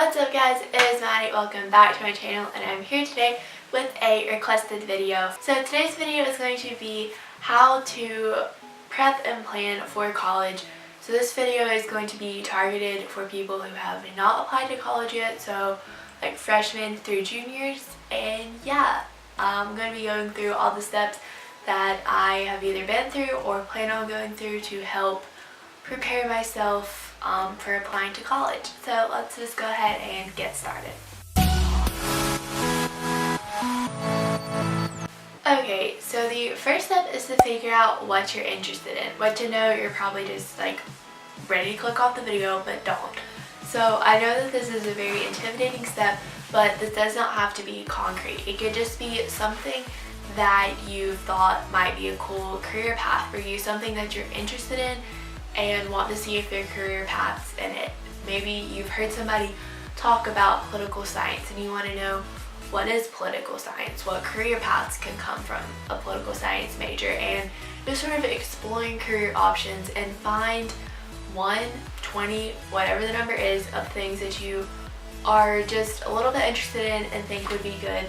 What's up guys, it is Maddie. Welcome back to my channel and I'm here today with a requested video. So today's video is going to be how to prep and plan for college. So this video is going to be targeted for people who have not applied to college yet, so like freshmen through juniors. And yeah, I'm going to be going through all the steps that I have either been through or plan on going through to help prepare myself for applying to college. So let's just go ahead and get started. Okay, so the first step is to figure out what you're interested in. What to know, you're probably just like ready to click off the video, but don't. So I know that this is a very intimidating step, but this does not have to be concrete. It could just be something that you thought might be a cool career path for you, something that you're interested in and want to see if there are career paths in it. Maybe you've heard somebody talk about political science and you want to know what is political science, what career paths can come from a political science major, and just sort of exploring career options and find 1, 20, whatever the number is of things that you are just a little bit interested in and think would be good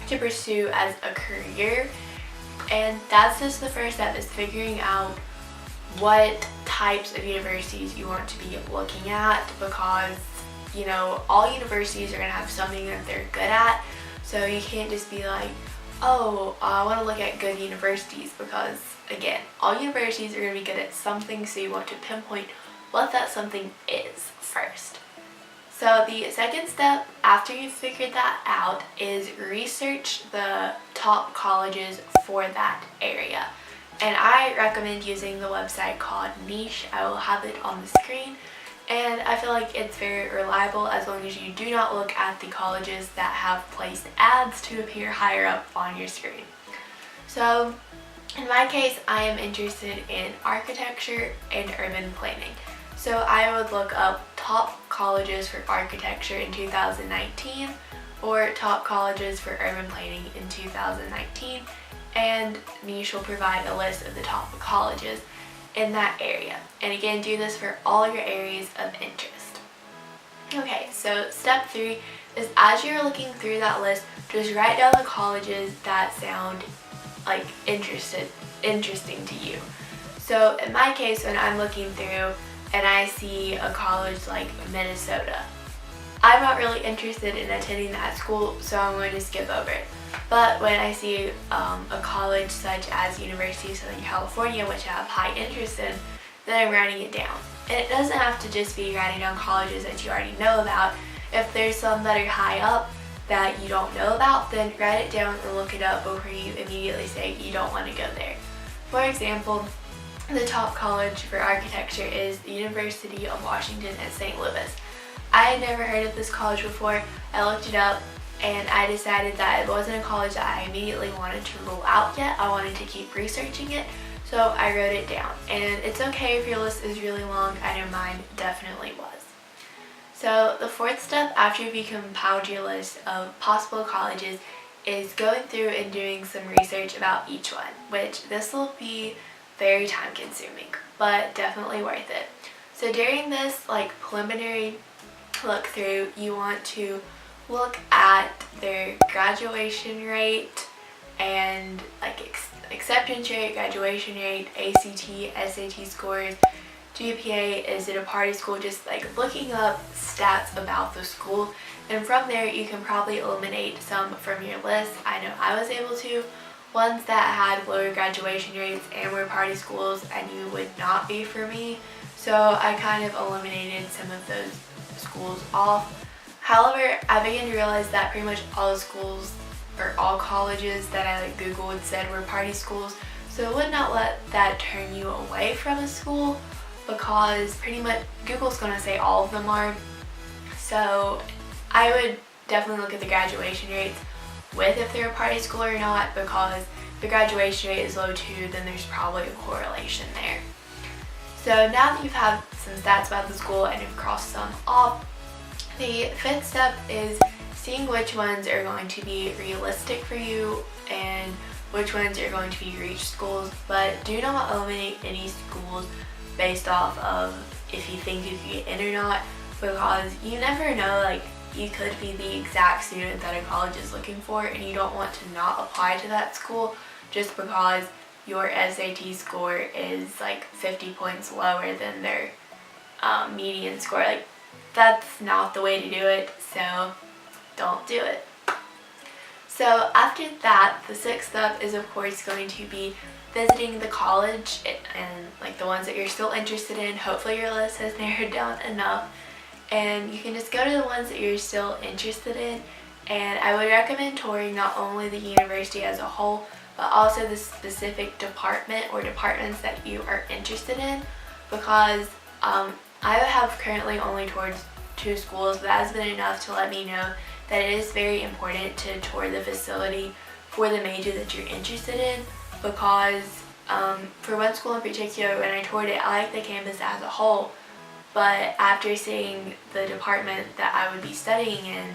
to pursue as a career. And that's just the first step, is figuring out what types of universities you want to be looking at, because you know all universities are going to have something that they're good at, so you can't just be like, oh, I want to look at good universities, because again, all universities are going to be good at something, so you want to pinpoint what that something is first. So the second step after you've figured that out is research the top colleges for that area. And I recommend using the website called Niche. I will have it on the screen. And I feel like it's very reliable as long as you do not look at the colleges that have placed ads to appear higher up on your screen. So in my case, I am interested in architecture and urban planning. So I would look up top colleges for architecture in 2019 or top colleges for urban planning in 2019. And Niche will provide a list of the top colleges in that area. And again, do this for all your areas of interest. Okay, so step 3 is, as you're looking through that list, just write down the colleges that sound like interesting to you. So in my case, when I'm looking through and I see a college like Minnesota, I'm not really interested in attending that school, so I'm going to skip over it. But when I see a college such as University of Southern California, which I have high interest in, then I'm writing it down. And it doesn't have to just be writing down colleges that you already know about. If there's some that are high up that you don't know about, then write it down and look it up before you immediately say you don't want to go there. For example, the top college for architecture is the University of Washington at St. Louis. I had never heard of this college before. I looked it up and I decided that it wasn't a college that I immediately wanted to rule out yet. I wanted to keep researching it, so I wrote it down. And it's okay if your list is really long. I know mine definitely was. So the fourth step after you've compiled your list of possible colleges is going through and doing some research about each one, which this will be very time consuming, but definitely worth it. So during this like preliminary look through, you want to look at their graduation rate and like acceptance rate, graduation rate, ACT, SAT scores, GPA, is it a party school, just like looking up stats about the school. And from there you can probably eliminate some from your list. I know I was able to. Ones that had lower graduation rates and were party schools I knew would not be for me, so I kind of eliminated some of those schools off. However, I began to realize that pretty much all the schools or all colleges that I like Googled said were party schools, so I would not let that turn you away from a school, because pretty much Google's going to say all of them are. So I would definitely look at the graduation rates with if they're a party school or not, because if the graduation rate is low too, then there's probably a correlation there. So now that you've had some stats about the school and you've crossed some off, the fifth step is seeing which ones are going to be realistic for you and which ones are going to be reach schools, but do not eliminate any schools based off of if you think you can get in or not. because you never know, like you could be the exact student that a college is looking for and you don't want to not apply to that school just because your SAT score is like 50 points lower than their median score. Like that's not the way to do it, so don't do it. So after that, the 6th step is of course going to be visiting the college and like the ones that you're still interested in. Hopefully your list has narrowed down enough and you can just go to the ones that you're still interested in. And I would recommend touring not only the university as a whole, but also the specific department or departments that you are interested in, because I have currently only toured 2 schools, but that has been enough to let me know that it is very important to tour the facility for the major that you're interested in, because for one school in particular, when I toured it, I liked the campus as a whole, but after seeing the department that I would be studying in,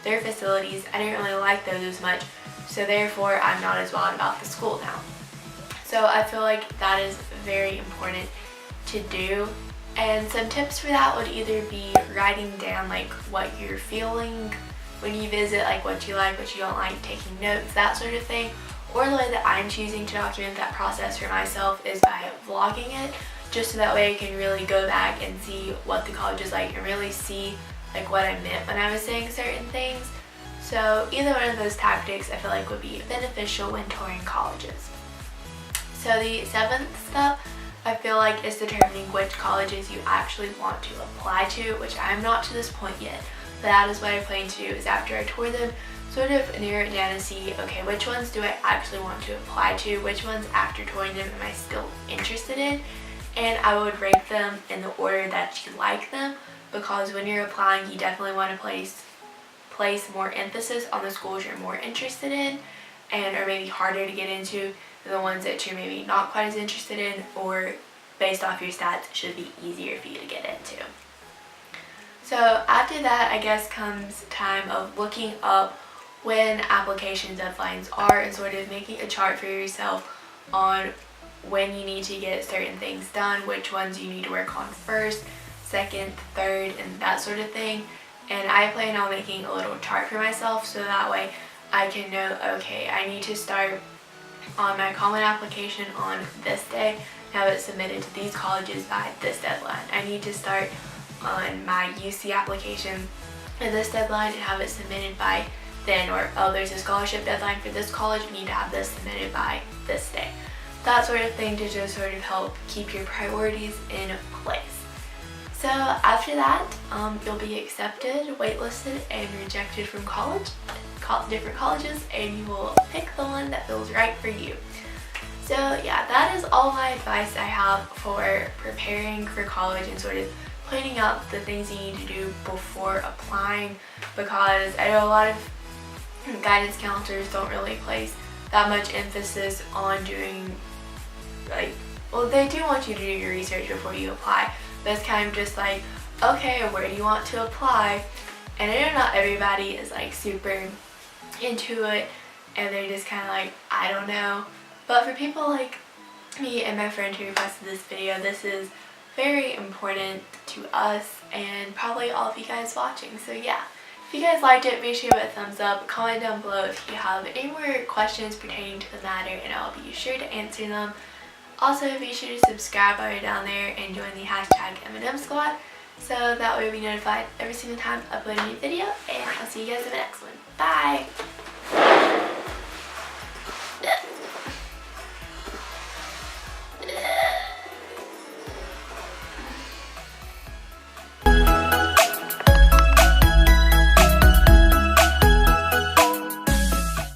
their facilities, I didn't really like those as much, so therefore I'm not as wild about the school now. So I feel like that is very important to do. And some tips for that would either be writing down like what you're feeling when you visit, like what you like, what you don't like, taking notes, that sort of thing. Or the way that I'm choosing to document that process for myself is by vlogging it, just so that way I can really go back and see what the college is like and really see like what I meant when I was saying certain things. So either one of those tactics I feel like would be beneficial when touring colleges. So the 7th step I feel like is determining which colleges you actually want to apply to, which I'm not to this point yet, but that is what I plan to do, is after I tour them, sort of narrow it down and see, okay, which ones do I actually want to apply to, which ones after touring them am I still interested in, and I would rank them in the order that you like them, because when you're applying you definitely want to place more emphasis on the schools you're more interested in and are maybe harder to get into than the ones that you're maybe not quite as interested in, or based off your stats should be easier for you to get into. So after that, I guess comes time of looking up when application deadlines are and sort of making a chart for yourself on when you need to get certain things done, which ones you need to work on first, second, third, and that sort of thing. And I plan on making a little chart for myself so that way I can know, okay, I need to start on my common application on this day, have it submitted to these colleges by this deadline. I need to start on my UC application at this deadline and have it submitted by then, or oh, there's a scholarship deadline for this college, you need to have this submitted by this day. That sort of thing to just sort of help keep your priorities in place. So after that, you'll be accepted, waitlisted, and rejected from different colleges, and you will pick the one that feels right for you. So yeah, that is all my advice I have for preparing for college and sort of planning out the things you need to do before applying, because I know a lot of guidance counselors don't really place that much emphasis on doing, like, well, they do want you to do your research before you apply, but it's kind of just like, okay, where do you want to apply? And I know not everybody is like super into it and they're just kind of like, I don't know. But for people like me and my friend who requested this video, this is very important to us and probably all of you guys watching. So yeah, if you guys liked it, make sure to give it a thumbs up, comment down below if you have any more questions pertaining to the matter, and I'll be sure to answer them. Also, be sure to subscribe while you're down there and join the hashtag M&M squad, so that way you'll be notified every single time I upload a new video, and I'll see you guys in the next one. Bye!